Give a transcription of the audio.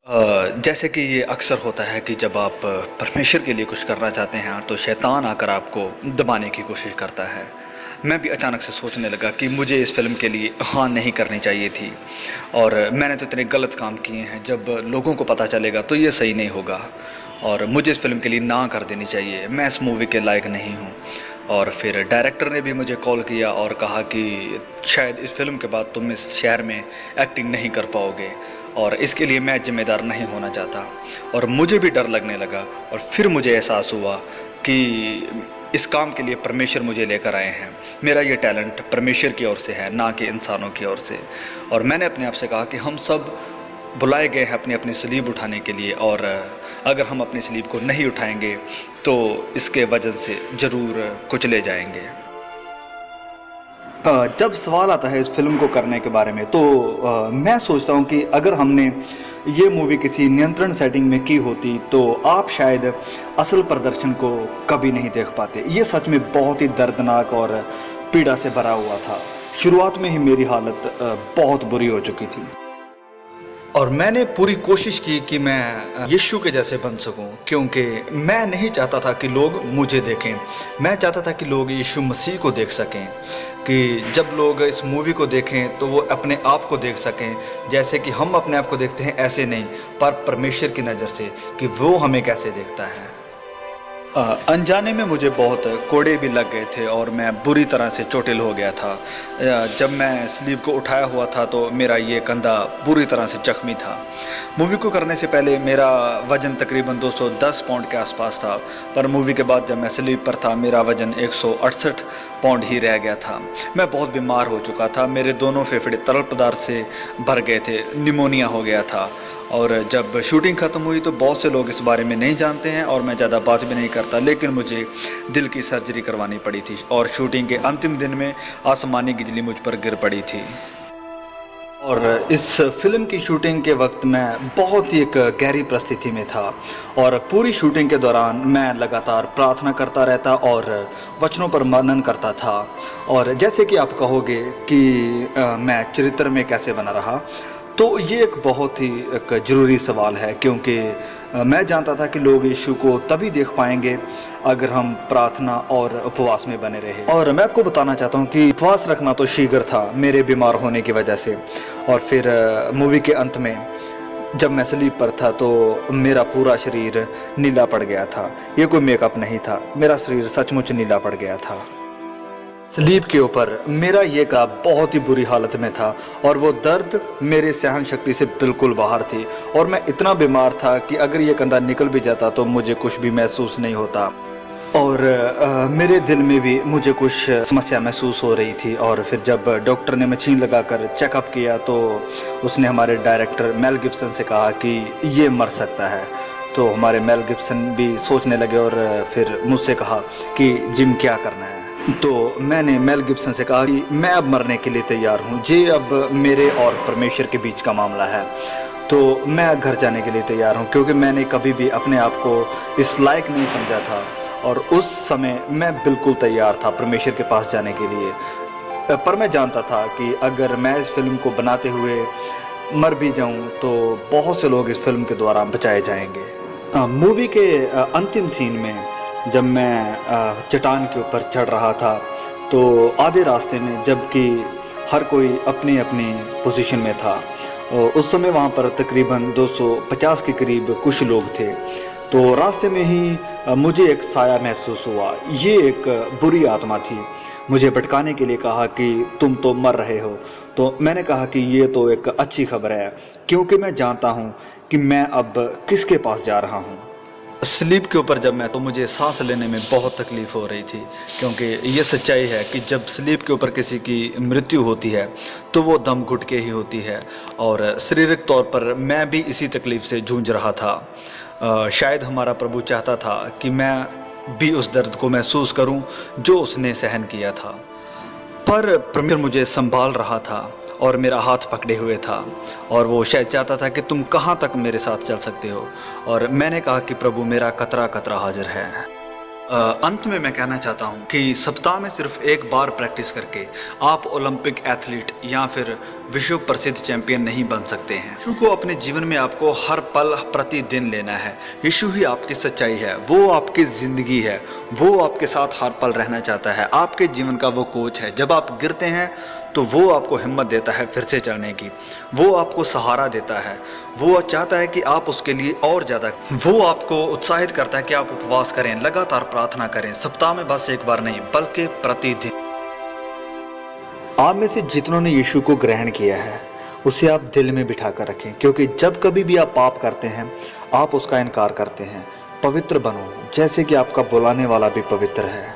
जैसे कि ये अक्सर होता है कि जब आप परमेश्वर के लिए कुछ करना चाहते हैं तो शैतान आकर आपको दबाने की कोशिश करता है। मैं भी अचानक से सोचने लगा कि मुझे इस फ़िल्म के लिए हाँ नहीं करनी चाहिए थी और मैंने तो इतने गलत काम किए हैं, जब लोगों को पता चलेगा तो ये सही नहीं होगा और मुझे इस फ़िल्म के लिए ना कर देनी चाहिए, मैं इस मूवी के लायक नहीं हूँ। और फिर डायरेक्टर ने भी मुझे कॉल किया और कहा कि शायद इस फ़िल्म के बाद तुम इस शहर में एक्टिंग नहीं कर पाओगे और इसके लिए मैं ज़िम्मेदार नहीं होना चाहता। और मुझे भी डर लगने लगा और फिर मुझे एहसास हुआ कि इस काम के लिए परमेश्वर मुझे लेकर आए हैं। मेरा ये टैलेंट परमेश्वर की ओर से है, ना कि इंसानों की ओर से। और मैंने अपने आप से कहा कि हम सब बुलाए गए हैं अपनी अपनी सलीब उठाने के लिए, और अगर हम अपनी सलीब को नहीं उठाएंगे तो इसके वजन से ज़रूर कुचले जाएंगे। जब सवाल आता है इस फिल्म को करने के बारे में तो मैं सोचता हूँ कि अगर हमने ये मूवी किसी नियंत्रण सेटिंग में की होती तो आप शायद असल प्रदर्शन को कभी नहीं देख पाते। ये सच में बहुत ही दर्दनाक और पीड़ा से भरा हुआ था। शुरुआत में ही मेरी हालत बहुत बुरी हो चुकी थी और मैंने पूरी कोशिश की कि मैं यीशु के जैसे बन सकूं, क्योंकि मैं नहीं चाहता था कि लोग मुझे देखें। मैं चाहता था कि लोग यीशु मसीह को देख सकें, कि जब लोग इस मूवी को देखें तो वो अपने आप को देख सकें जैसे कि हम अपने आप को देखते हैं, ऐसे नहीं पर परमेश्वर की नज़र से कि वो हमें कैसे देखता है। अनजाने में मुझे बहुत कोड़े भी लग गए थे और मैं बुरी तरह से चोटिल हो गया था। जब मैं स्लीव को उठाया हुआ था तो मेरा ये कंधा बुरी तरह से जख्मी था। मूवी को करने से पहले मेरा वज़न तकरीबन 210 पाउंड के आसपास था, पर मूवी के बाद जब मैं स्लीव पर था मेरा वज़न 168 पाउंड ही रह गया था। मैं बहुत बीमार हो चुका था, मेरे दोनों फेफड़े तरल पदार्थ से भर गए थे, निमोनिया हो गया था। और जब शूटिंग ख़त्म हुई तो बहुत से लोग इस बारे में नहीं जानते हैं और मैं ज़्यादा बात भी नहीं करता, लेकिन मुझे दिल की सर्जरी करवानी पड़ी थी और शूटिंग के अंतिम दिन में आसमानी बिजली मुझ पर गिर पड़ी थी। और इस फिल्म की शूटिंग के वक्त मैं बहुत ही एक गहरी परिस्थिति में था और पूरी शूटिंग के दौरान मैं लगातार प्रार्थना करता रहता और वचनों पर मनन करता था। और जैसे कि आप कहोगे कि मैं चरित्र में कैसे बना रहा, तो ये एक बहुत ही एक ज़रूरी सवाल है, क्योंकि मैं जानता था कि लोग यीशु को तभी देख पाएंगे अगर हम प्रार्थना और उपवास में बने रहे। और मैं आपको बताना चाहता हूँ कि उपवास रखना तो शीघ्र था मेरे बीमार होने की वजह से। और फिर मूवी के अंत में जब मैं स्लीप पर था तो मेरा पूरा शरीर नीला पड़ गया था। ये कोई मेकअप नहीं था, मेरा शरीर सचमुच नीला पड़ गया था। स्लीप के ऊपर मेरा ये का बहुत ही बुरी हालत में था और वो दर्द मेरे सहन शक्ति से बिल्कुल बाहर थी और मैं इतना बीमार था कि अगर ये कंधा निकल भी जाता तो मुझे कुछ भी महसूस नहीं होता। और मेरे दिल में भी मुझे कुछ समस्या महसूस हो रही थी। और फिर जब डॉक्टर ने मशीन लगाकर चेकअप किया तो उसने हमारे डायरेक्टर मेल गिब्सन से कहा कि ये मर सकता है। तो हमारे मेल गिब्सन भी सोचने लगे और फिर मुझसे कहा कि जिम क्या करना है। तो मैंने मेल गिब्सन से कहा कि मैं अब मरने के लिए तैयार हूँ, ये अब मेरे और परमेश्वर के बीच का मामला है, तो मैं घर जाने के लिए तैयार हूँ, क्योंकि मैंने कभी भी अपने आप को इस लायक नहीं समझा था और उस समय मैं बिल्कुल तैयार था परमेश्वर के पास जाने के लिए। पर मैं जानता था कि अगर मैं इस फिल्म को बनाते हुए मर भी जाऊँ तो बहुत से लोग इस फिल्म के द्वारा बचाए जाएंगे। मूवी के अंतिम सीन में जब मैं चट्टान के ऊपर चढ़ रहा था तो आधे रास्ते में, जबकि हर कोई अपनी अपनी पोजीशन में था, उस समय वहाँ पर तकरीबन 250 के करीब कुछ लोग थे। तो रास्ते में ही मुझे एक साया महसूस हुआ। ये एक बुरी आत्मा थी, मुझे भटकाने के लिए कहा कि तुम तो मर रहे हो। तो मैंने कहा कि ये तो एक अच्छी खबर है, क्योंकि मैं जानता हूँ कि मैं अब किसके पास जा रहा हूँ। स्लीप के ऊपर जब मैं तो मुझे सांस लेने में बहुत तकलीफ़ हो रही थी, क्योंकि ये सच्चाई है कि जब स्लीप के ऊपर किसी की मृत्यु होती है तो वो दम घुट के ही होती है। और शारीरिक तौर पर मैं भी इसी तकलीफ़ से जूझ रहा था। शायद हमारा प्रभु चाहता था कि मैं भी उस दर्द को महसूस करूं जो उसने सहन किया था, पर परमेश्वर मुझे संभाल रहा था और मेरा हाथ पकड़े हुए था और वो शायद चाहता था कि तुम कहाँ तक मेरे साथ चल सकते हो। और मैंने कहा कि प्रभु, मेरा कतरा कतरा हाजिर है। अंत में मैं कहना चाहता हूं कि सप्ताह में सिर्फ एक बार प्रैक्टिस करके आप ओलंपिक एथलीट या फिर विश्व प्रसिद्ध चैंपियन नहीं बन सकते हैं। यीशु को अपने जीवन में आपको हर पल प्रतिदिन लेना है। यीशु ही आपकी सच्चाई है, वो आपकी जिंदगी है, वो आपके साथ हर पल रहना चाहता है, आपके जीवन का वो कोच है। जब आप गिरते हैं तो वो आपको हिम्मत देता है फिर से चलने की, वो आपको सहारा देता है, वो चाहता है कि आप उसके लिए और ज़्यादा, वो आपको उत्साहित करता है कि आप उपवास करें, लगातार प्रार्थना करें, सप्ताह में बस एक बार नहीं बल्कि प्रतिदिन। आप में से जितनों ने यीशु को ग्रहण किया है उसे आप दिल में बिठा कर रखें, क्योंकि जब कभी भी आप पाप करते हैं आप उसका इनकार करते हैं। पवित्र बनो जैसे कि आपका बुलाने वाला भी पवित्र है।